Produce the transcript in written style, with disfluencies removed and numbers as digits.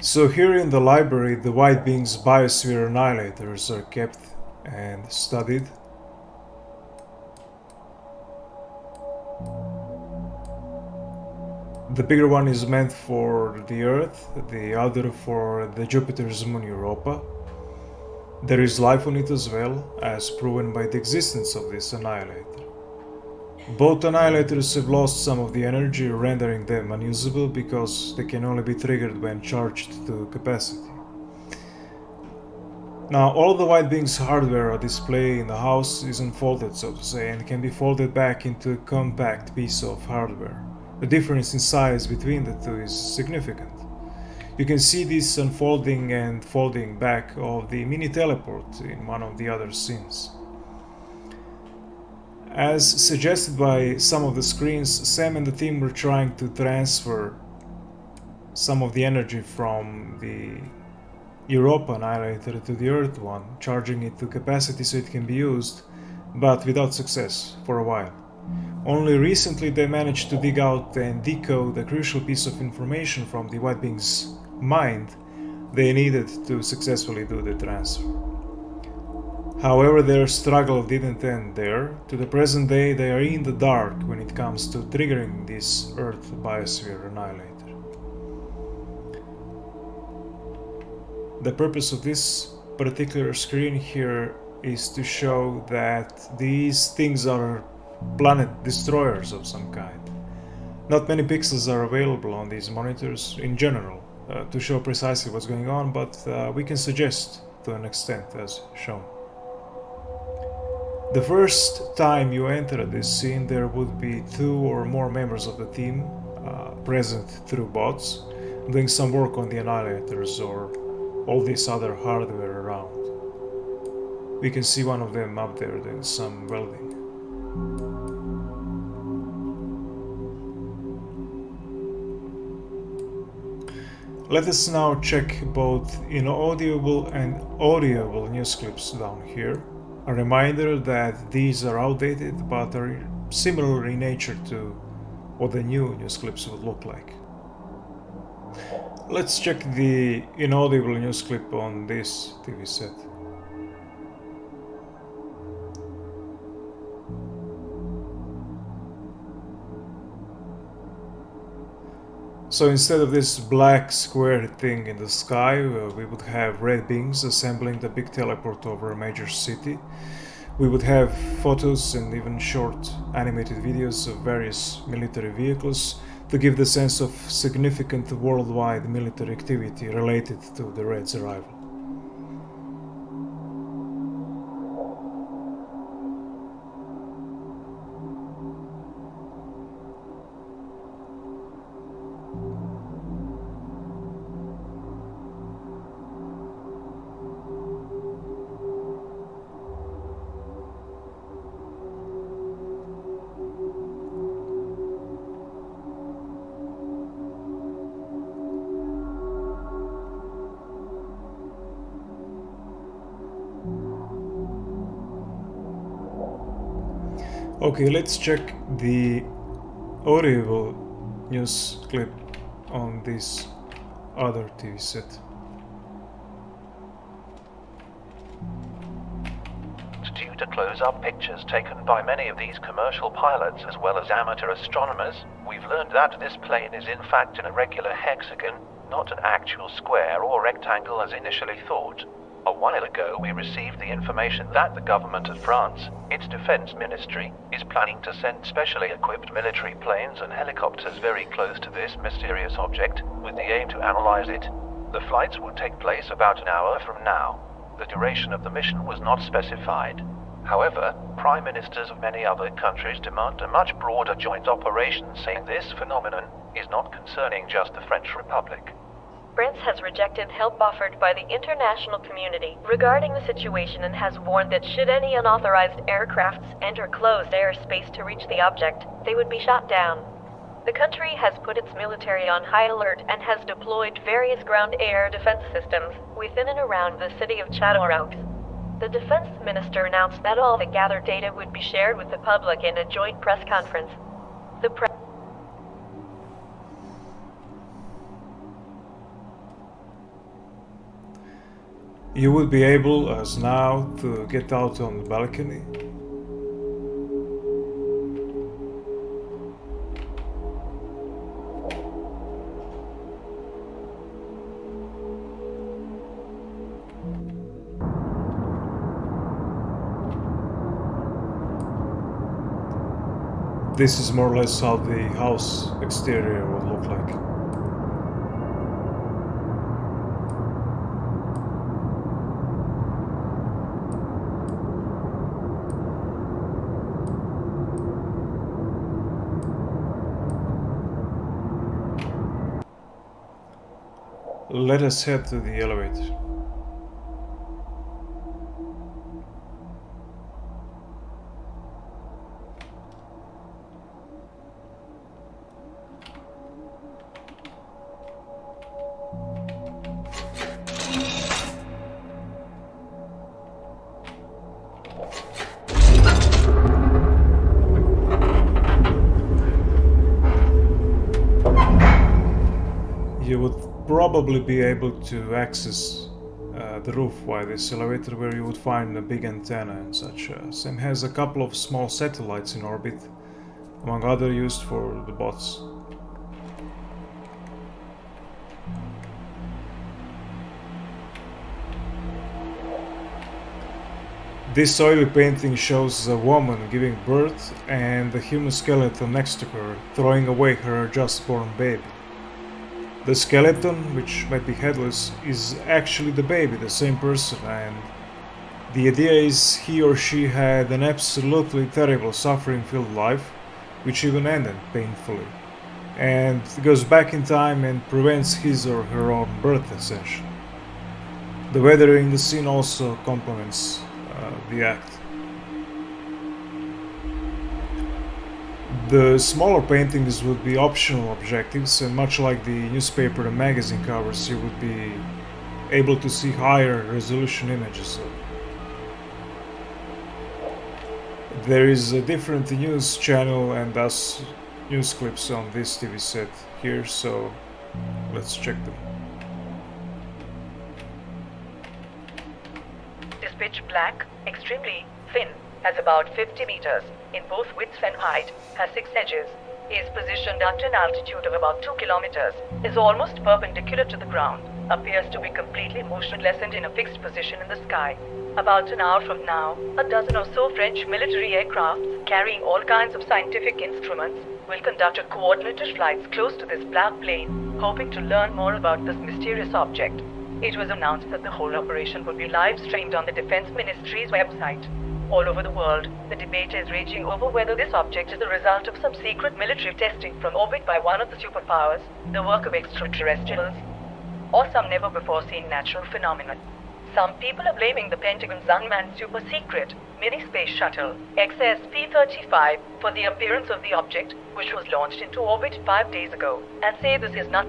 So here in the library, the White Being's biosphere annihilators are kept and studied. The bigger one is meant for the Earth, the other for the Jupiter's moon Europa. There is life on it as well, as proven by the existence of this annihilator. Both annihilators have lost some of the energy, rendering them unusable because they can only be triggered when charged to capacity. Now, all the White Being's hardware on display in the house is unfolded, so to say, and can be folded back into a compact piece of hardware. The difference in size between the two is significant. You can see this unfolding and folding back of the mini teleport in one of the other scenes. As suggested by some of the screens, Sam and the team were trying to transfer some of the energy from the Europa annihilator to the Earth one, charging it to capacity so it can be used, but without success for a while. Only recently they managed to dig out and decode a crucial piece of information from the White Being's mind they needed to successfully do the transfer. However, their struggle didn't end there. To the present day, they are in the dark when it comes to triggering this Earth biosphere annihilator. The purpose of this particular screen here is to show that these things are planet destroyers of some kind. Not many pixels are available on these monitors in general to show precisely what's going on, but we can suggest to an extent as shown. The first time you enter this scene, there would be 2 or more members of the team present through bots, doing some work on the annihilators or all this other hardware around. We can see one of them up there doing some welding. Let us now check both inaudible and audible news clips down here. A reminder that these are outdated but are similar in nature to what the new news clips would look like. Let's check the inaudible news clip on this TV set. So instead of this black square thing in the sky, we would have red beings assembling the big teleport over a major city. We would have photos and even short animated videos of various military vehicles to give the sense of significant worldwide military activity related to the Red's arrival. Okay, let's check the audible news clip on this other TV set. Due to close-up pictures taken by many of these commercial pilots as well as amateur astronomers, we've learned that this plane is in fact an irregular hexagon, not an actual square or rectangle as initially thought. A while ago, we received the information that the government of France, its defense ministry, is planning to send specially equipped military planes and helicopters very close to this mysterious object with the aim to analyze it. The flights will take place about an hour from now. The duration of the mission was not specified. However, prime ministers of many other countries demand a much broader joint operation, saying this phenomenon is not concerning just the French Republic. France has rejected help offered by the international community regarding the situation and has warned that should any unauthorized aircrafts enter closed airspace to reach the object, they would be shot down. The country has put its military on high alert and has deployed various ground-air defense systems within and around the city of CO.AG. The defense minister announced that all the gathered data would be shared with the public in a joint press conference. You would be able, as now, to get out on the balcony. This is more or less how the house exterior would look like. Let us head to the elevator. You would probably be able to access the roof via this elevator, where you would find a big antenna and such. Sam has a couple of small satellites in orbit, among other used for the bots. This oily painting shows a woman giving birth and a human skeleton next to her, throwing away her just-born baby. The skeleton, which might be headless, is actually the baby, the same person, and the idea is he or she had an absolutely terrible suffering-filled life, which even ended painfully, and goes back in time and prevents his or her own birth, essentially. The weather in the scene also complements the act. The smaller paintings would be optional objectives, and much like the newspaper and magazine covers, you would be able to see higher resolution images. There is a different news channel and thus news clips on this TV set here, so let's check them. It is pitch black, extremely thin, has about 50 meters in both width and height, has 6 edges, is positioned at an altitude of about 2 kilometers, is almost perpendicular to the ground, appears to be completely motionless and in a fixed position in the sky. About an hour from now, a dozen or so French military aircrafts carrying all kinds of scientific instruments will conduct a coordinated flights close to this black plane, hoping to learn more about this mysterious object. It was announced that the whole operation would be live-streamed on the Defense Ministry's website. All over the world, the debate is raging over whether this object is the result of some secret military testing from orbit by one of the superpowers, the work of extraterrestrials, or some never-before-seen natural phenomenon. Some people are blaming the Pentagon's unmanned super-secret mini-space shuttle, XSP-35, for the appearance of the object, which was launched into orbit 5 days ago, and say this is not